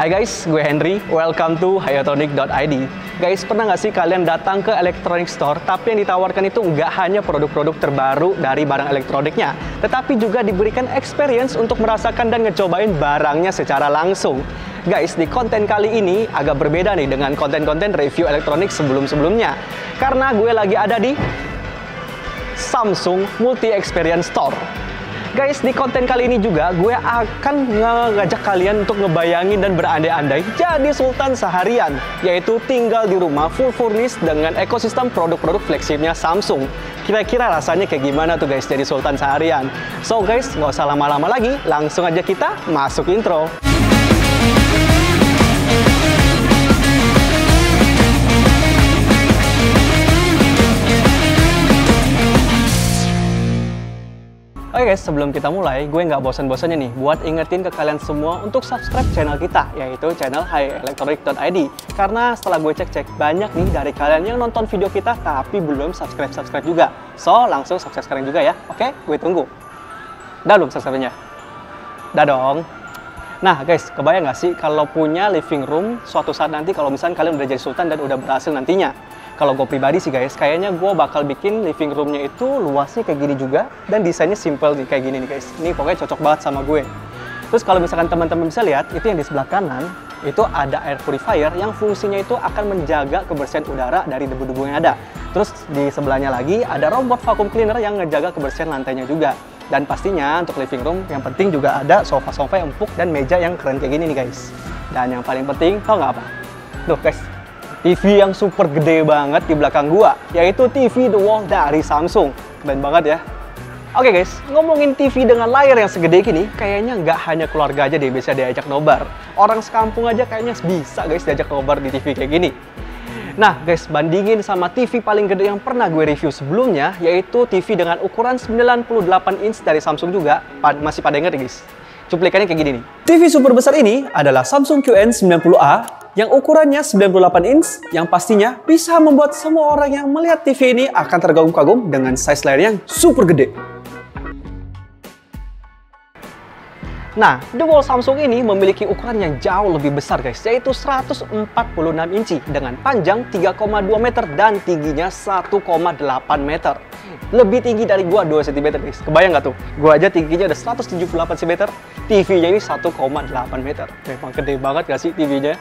Hai guys, gue Henry. Welcome to Hayatonic.id. Guys, pernah nggak sih kalian datang ke electronic store, tapi yang ditawarkan itu nggak hanya produk-produk terbaru dari barang elektroniknya, tetapi juga diberikan experience untuk merasakan dan ngecobain barangnya secara langsung. Guys, di konten kali ini agak berbeda nih dengan konten-konten review elektronik sebelum-sebelumnya. Karena gue lagi ada di Samsung Multi Experience Store. Guys, di konten kali ini juga gue akan ngajak kalian untuk ngebayangin dan berandai-andai jadi sultan seharian, yaitu tinggal di rumah full furnished dengan ekosistem produk-produk flagshipnya Samsung. Kira-kira rasanya kayak gimana tuh guys jadi sultan seharian? So guys, nggak usah lama-lama lagi, langsung aja kita masuk intro. Oke guys, sebelum kita mulai, gue nggak bosan-bosannya nih buat ingetin ke kalian semua untuk subscribe channel kita, yaitu channel Hayatonic.id. Karena setelah gue cek-cek, banyak nih dari kalian yang nonton video kita tapi belum subscribe juga. So, langsung subscribe sekarang juga ya. Oke, gue tunggu. Udah belum subscribe-nya? Udah dong. Nah guys, kebayang nggak sih kalau punya living room suatu saat nanti kalau misalnya kalian udah jadi sultan dan udah berhasil nantinya? Kalau gue pribadi sih guys, kayaknya gue bakal bikin living roomnya itu luasnya kayak gini juga dan desainnya simple nih kayak gini nih guys. Ini pokoknya cocok banget sama gue. Terus kalau misalkan teman-teman bisa lihat, itu yang di sebelah kanan itu ada air purifier yang fungsinya itu akan menjaga kebersihan udara dari debu-debu yang ada. Terus di sebelahnya lagi ada robot vacuum cleaner yang ngejaga kebersihan lantainya juga. Dan pastinya untuk living room yang penting juga ada sofa-sofa yang empuk dan meja yang keren kayak gini nih guys. Dan yang paling penting, tau nggak apa? Tuh guys, TV yang super gede banget di belakang gua, yaitu TV The Wall dari Samsung. Keren banget ya. Oke guys, ngomongin TV dengan layar yang segede gini, kayaknya nggak hanya keluarga aja deh bisa diajak nobar. Orang sekampung aja kayaknya bisa guys diajak nobar di TV kayak gini. Nah guys, bandingin sama TV paling gede yang pernah gue review sebelumnya, yaitu TV dengan ukuran 98 inch dari Samsung juga. Masih pada inget ya guys? Cuplikannya kayak gini nih. TV super besar ini adalah Samsung QN90A yang ukurannya 98 inch, yang pastinya bisa membuat semua orang yang melihat TV ini akan terkagum-kagum dengan size layar yang super gede. Nah, The Wall Samsung ini memiliki ukuran yang jauh lebih besar guys, yaitu 146 inci dengan panjang 3,2 meter dan tingginya 1,8 meter. Lebih tinggi dari gua 2 cm guys. Kebayang nggak tuh? Gua aja tingginya udah 178 cm, TV-nya ini 1,8 meter. Memang gede banget gak sih TV-nya?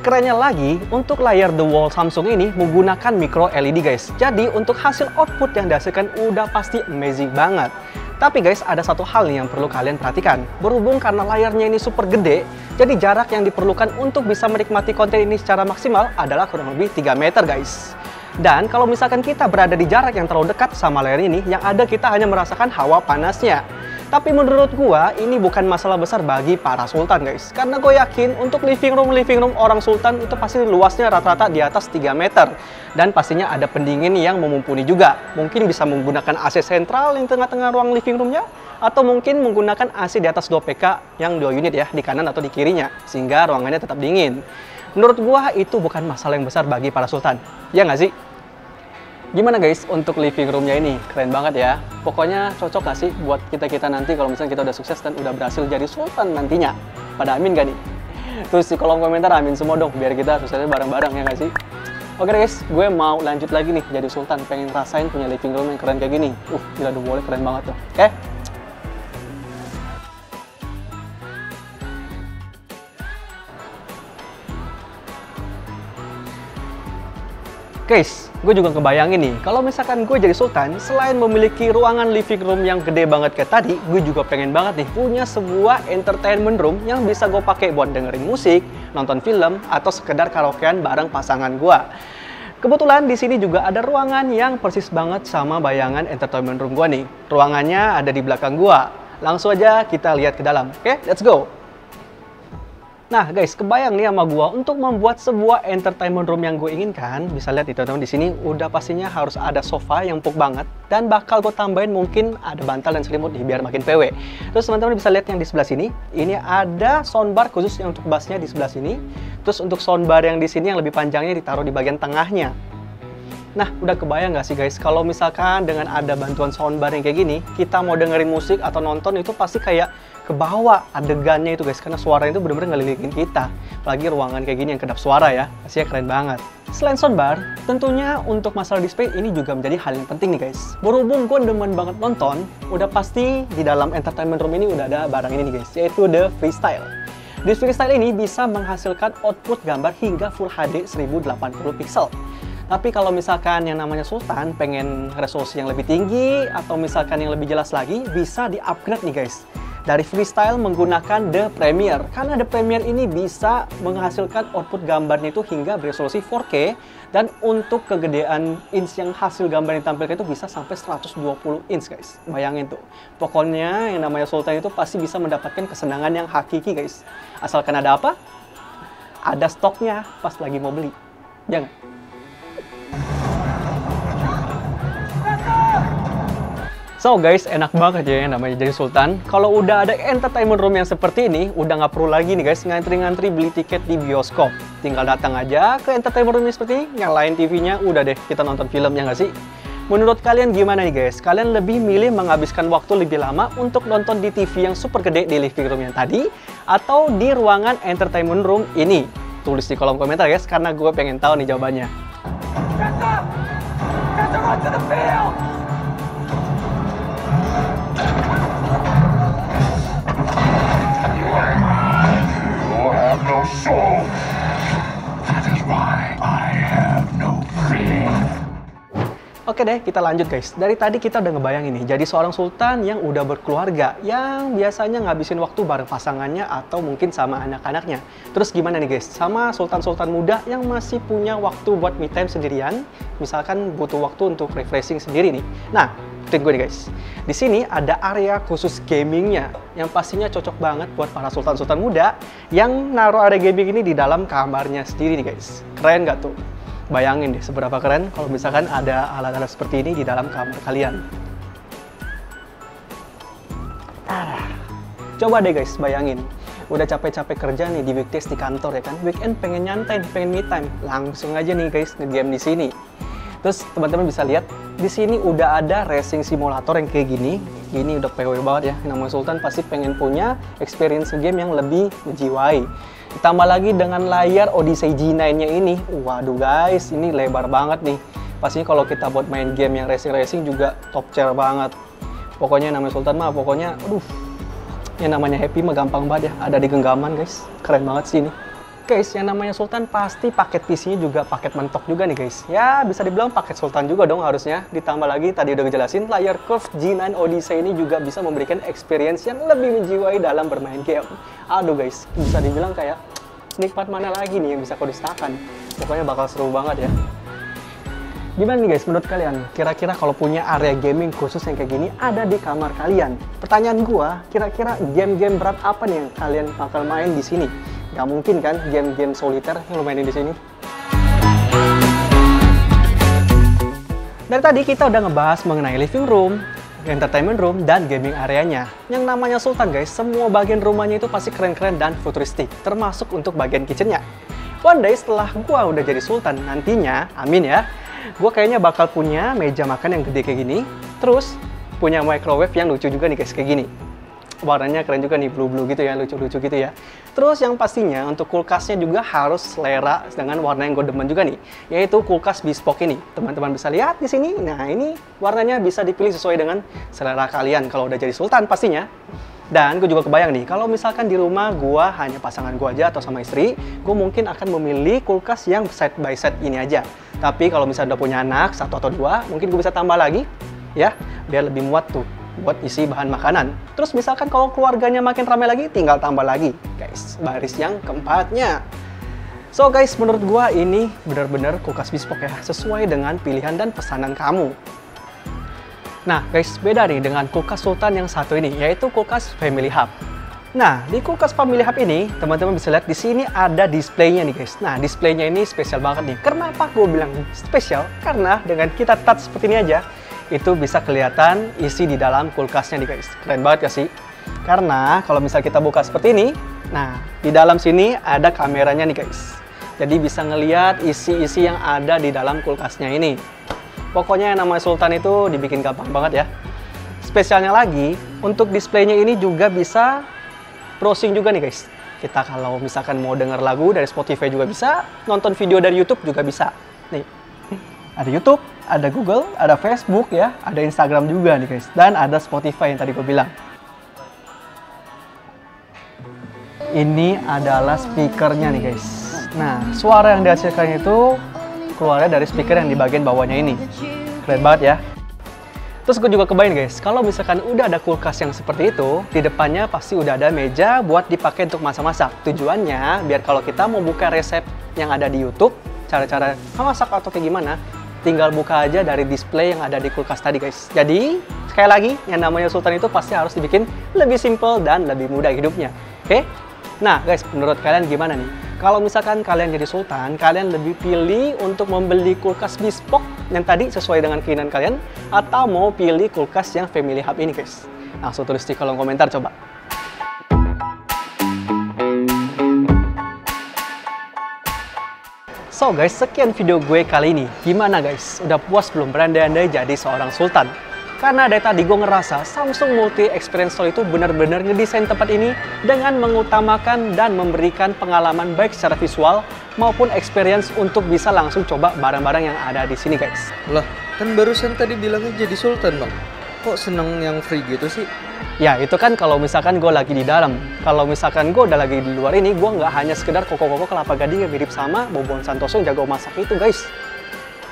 Kerennya lagi, untuk layar The Wall Samsung ini menggunakan micro LED guys. Jadi untuk hasil output yang dihasilkan udah pasti amazing banget. Tapi guys, ada satu hal nih yang perlu kalian perhatikan. Berhubung karena layarnya ini super gede, jadi jarak yang diperlukan untuk bisa menikmati konten ini secara maksimal adalah kurang lebih 3 meter guys. Dan kalau misalkan kita berada di jarak yang terlalu dekat sama layar ini, yang ada kita hanya merasakan hawa panasnya. Tapi menurut gua, ini bukan masalah besar bagi para sultan guys. Karena gue yakin untuk living room orang sultan itu pasti luasnya rata-rata di atas 3 meter. Dan pastinya ada pendingin yang memumpuni juga. Mungkin bisa menggunakan AC sentral yang tengah-tengah ruang living roomnya. Atau mungkin menggunakan AC di atas 2 PK yang 2 unit ya, di kanan atau di kirinya. Sehingga ruangannya tetap dingin. Menurut gua itu bukan masalah yang besar bagi para sultan. Ya nggak sih? Gimana guys untuk living roomnya ini? Keren banget ya. Pokoknya cocok gak sih buat kita-kita nanti kalau misalnya kita udah sukses dan udah berhasil jadi sultan nantinya? Pada amin gak nih? Terus di kolom komentar amin semua dong, biar kita suksesnya bareng-bareng ya gak sih? Oke guys, gue mau lanjut lagi nih jadi sultan. Pengen rasain punya living room yang keren kayak gini. Gila, The Wall-nya keren banget tuh. Oke? Guys, gue juga kebayangin nih, kalau misalkan gue jadi sultan, selain memiliki ruangan living room yang gede banget kayak tadi, gue juga pengen banget nih punya sebuah entertainment room yang bisa gue pakai buat dengerin musik, nonton film, atau sekedar karaokean bareng pasangan gue. Kebetulan di sini juga ada ruangan yang persis banget sama bayangan entertainment room gue nih. Ruangannya ada di belakang gue. Langsung aja kita lihat ke dalam. Oke, let's go! Nah guys, kebayang nih sama gua untuk membuat sebuah entertainment room yang gue inginkan. Bisa lihat teman-teman di sini udah pastinya harus ada sofa yang empuk banget dan bakal gue tambahin mungkin ada bantal dan selimut nih biar makin PW. Terus teman-teman bisa lihat yang di sebelah sini, ini ada soundbar khusus yang untuk bassnya di sebelah sini. Terus untuk soundbar yang di sini yang lebih panjangnya ditaruh di bagian tengahnya. Nah, udah kebayang nggak sih guys, kalau misalkan dengan ada bantuan soundbar yang kayak gini, kita mau dengerin musik atau nonton itu pasti kayak kebawa adegannya itu guys, karena suaranya itu bener-bener ngelilingin kita. Apalagi ruangan kayak gini yang kedap suara ya, pastinya keren banget. Selain soundbar, tentunya untuk masalah display ini juga menjadi hal yang penting nih guys. Berhubung gue demen banget nonton, udah pasti di dalam entertainment room ini udah ada barang ini nih guys, yaitu The Freestyle. The Freestyle ini bisa menghasilkan output gambar hingga Full HD 1080 pixel. Tapi kalau misalkan yang namanya Sultan pengen resolusi yang lebih tinggi atau misalkan yang lebih jelas lagi, bisa di-upgrade nih guys. Dari Freestyle menggunakan The Premiere. Karena The Premiere ini bisa menghasilkan output gambarnya itu hingga beresolusi 4K. Dan untuk kegedean inch yang hasil gambar yang ditampilkan itu bisa sampai 120 inch guys. Bayangin tuh. Pokoknya yang namanya Sultan itu pasti bisa mendapatkan kesenangan yang hakiki guys. Asalkan ada apa? Ada stoknya pas lagi mau beli. Jangan. So guys, enak banget ya yang namanya jadi Sultan. Kalau udah ada entertainment room yang seperti ini, udah nggak perlu lagi nih guys ngantri-ngantri beli tiket di bioskop. Tinggal datang aja ke entertainment room seperti ini, nyalain TV-nya, udah deh kita nonton film, ya nggak sih? Menurut kalian gimana nih guys? Kalian lebih milih menghabiskan waktu lebih lama untuk nonton di TV yang super gede di living room yang tadi, atau di ruangan entertainment room ini? Tulis di kolom komentar guys, karena gue pengen tahu nih jawabannya. Oke deh, kita lanjut guys. Dari tadi kita udah ngebayangin nih, jadi seorang sultan yang udah berkeluarga, yang biasanya ngabisin waktu bareng pasangannya atau mungkin sama anak-anaknya. Terus gimana nih guys, sama sultan-sultan muda yang masih punya waktu buat me time sendirian, misalkan butuh waktu untuk refreshing sendiri nih. Nah, ikutin gue nih guys. Di sini ada area khusus gamingnya, yang pastinya cocok banget buat para sultan-sultan muda yang naruh area gaming ini di dalam kamarnya sendiri nih guys. Keren gak tuh? Bayangin deh seberapa keren kalau misalkan ada alat-alat seperti ini di dalam kamar kalian. Coba deh guys, bayangin. Udah capek-capek kerja nih di weekdays di kantor ya kan. Weekend pengen nyantai, pengen me time. Langsung aja nih guys nge-game di sini. Terus teman-teman bisa lihat di sini udah ada racing simulator yang kayak gini. Gini udah PW banget ya. Namanya Sultan pasti pengen punya experience game yang lebih menjiwai. Ditambah lagi dengan layar Odyssey G9-nya ini. Waduh guys, ini lebar banget nih. Pastinya kalau kita buat main game yang racing-racing juga top tier banget. Pokoknya namanya Sultan mah, pokoknya aduh. Yang namanya happy mah gampang banget ya. Ada di genggaman guys. Keren banget sih ini. Guys, yang namanya Sultan pasti paket PC-nya juga paket mentok juga nih guys. Ya, bisa dibilang paket Sultan juga dong harusnya. Ditambah lagi, tadi udah ngejelasin, layar curved G9 Odyssey ini juga bisa memberikan experience yang lebih menjiwai dalam bermain game. Aduh guys, bisa dibilang kayak nikmat mana lagi nih yang bisa kau dustakan. Pokoknya bakal seru banget ya. Gimana nih guys, menurut kalian? Kira-kira kalau punya area gaming khusus yang kayak gini ada di kamar kalian? Pertanyaan gua, kira-kira game-game berat apa nih yang kalian bakal main di sini? Gak mungkin kan game-game soliter yang lo mainin di sini. Dari tadi kita udah ngebahas mengenai living room, entertainment room, dan gaming areanya. Yang namanya Sultan guys, semua bagian rumahnya itu pasti keren-keren dan futuristik, termasuk untuk bagian kitchennya. One day setelah gua udah jadi Sultan nantinya, amin ya, gua kayaknya bakal punya meja makan yang gede kayak gini, terus punya microwave yang lucu juga nih guys, kayak gini. Warnanya keren juga nih, blue-blue gitu ya, lucu-lucu gitu ya. Terus yang pastinya untuk kulkasnya juga harus selera dengan warna yang gue demen juga nih, yaitu kulkas bespoke ini. Teman-teman bisa lihat di sini. Nah, ini warnanya bisa dipilih sesuai dengan selera kalian kalau udah jadi Sultan pastinya. Dan gue juga kebayang nih, kalau misalkan di rumah gue hanya pasangan gue aja atau sama istri, gue mungkin akan memilih kulkas yang side by side ini aja. Tapi kalau misalnya udah punya anak, 1 atau 2, mungkin gue bisa tambah lagi, ya, biar lebih muat tuh buat isi bahan makanan. Terus misalkan kalau keluarganya makin ramai lagi, tinggal tambah lagi guys, baris yang keempatnya. So guys, menurut gua ini benar-benar kulkas bespoke ya, sesuai dengan pilihan dan pesanan kamu. Nah guys, beda nih dengan kulkas Sultan yang satu ini, yaitu kulkas Family Hub. Nah, di kulkas Family Hub ini, teman-teman bisa lihat di sini ada displaynya nih guys. Nah, displaynya ini spesial banget nih. Kenapa gue bilang spesial? Karena dengan kita touch seperti ini aja, itu bisa kelihatan isi di dalam kulkasnya nih guys. Keren banget ya sih? Karena kalau misal kita buka seperti ini, nah di dalam sini ada kameranya nih guys. Jadi bisa ngelihat isi-isi yang ada di dalam kulkasnya ini. Pokoknya yang namanya Sultan itu dibikin gampang banget ya. spesialnya lagi, untuk displaynya ini juga bisa browsing juga nih guys. Kita kalau misalkan mau denger lagu dari Spotify juga bisa, nonton video dari YouTube juga bisa. Nih, ada YouTube, ada Google, ada Facebook ya, ada Instagram juga nih guys, dan ada Spotify yang tadi gue bilang. Ini adalah speakernya nih guys. Nah, suara yang dihasilkan itu keluarnya dari speaker yang di bagian bawahnya ini. Keren banget ya. Terus gue juga kebayang guys, kalau misalkan udah ada kulkas yang seperti itu, di depannya pasti udah ada meja buat dipakai untuk masak-masak. Tujuannya biar kalau kita mau buka resep yang ada di YouTube, cara-cara masak atau kayak gimana, tinggal buka aja dari display yang ada di kulkas tadi guys. Jadi, sekali lagi, yang namanya Sultan itu pasti harus dibikin lebih simple dan lebih mudah hidupnya. Oke? Nah guys, menurut kalian gimana nih? Kalau misalkan kalian jadi Sultan, kalian lebih pilih untuk membeli kulkas bespoke yang tadi sesuai dengan keinginan kalian, atau mau pilih kulkas yang family hub ini guys? Langsung tulis di kolom komentar coba. So guys, sekian video gue kali ini. Gimana guys? Udah puas belum berandai-andai jadi seorang Sultan? Karena dari tadi gue ngerasa Samsung Multi Experience Store itu benar-benar ngedesain tempat ini dengan mengutamakan dan memberikan pengalaman baik secara visual maupun experience untuk bisa langsung coba barang-barang yang ada di sini guys. Lah, kan barusan tadi bilangnya jadi Sultan bang. Kok seneng yang free gitu sih? Ya itu kan kalau misalkan gue lagi di dalam. Kalau misalkan gue udah lagi di luar ini, gue nggak hanya sekedar koko-koko kelapa gading yang mirip sama Bobon Santoso yang jago masak itu guys.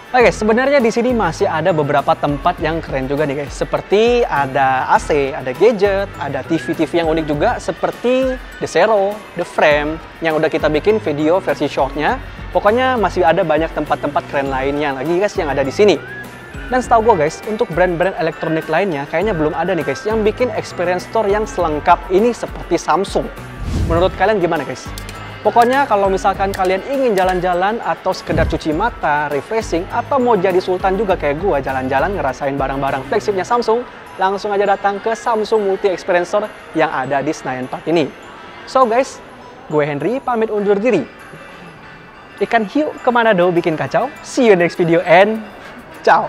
Oke, sebenarnya di sini masih ada beberapa tempat yang keren juga nih guys. Seperti ada AC, ada gadget, ada TV-TV yang unik juga seperti The Zero, The Frame, yang udah kita bikin video versi shortnya. Pokoknya masih ada banyak tempat-tempat keren lainnya lagi guys yang ada di sini. Dan setahu gue guys, untuk brand-brand elektronik lainnya kayaknya belum ada nih guys yang bikin experience store yang selengkap ini seperti Samsung. Menurut kalian gimana guys? Pokoknya kalau misalkan kalian ingin jalan-jalan atau sekedar cuci mata, refreshing, atau mau jadi Sultan juga kayak gue jalan-jalan ngerasain barang-barang flagshipnya Samsung, langsung aja datang ke Samsung Multi Experience Store yang ada di Senayan Park ini. So guys, gue Henry pamit undur diri. Ikan hiu ke Manado bikin kacau. See you next video and ciao!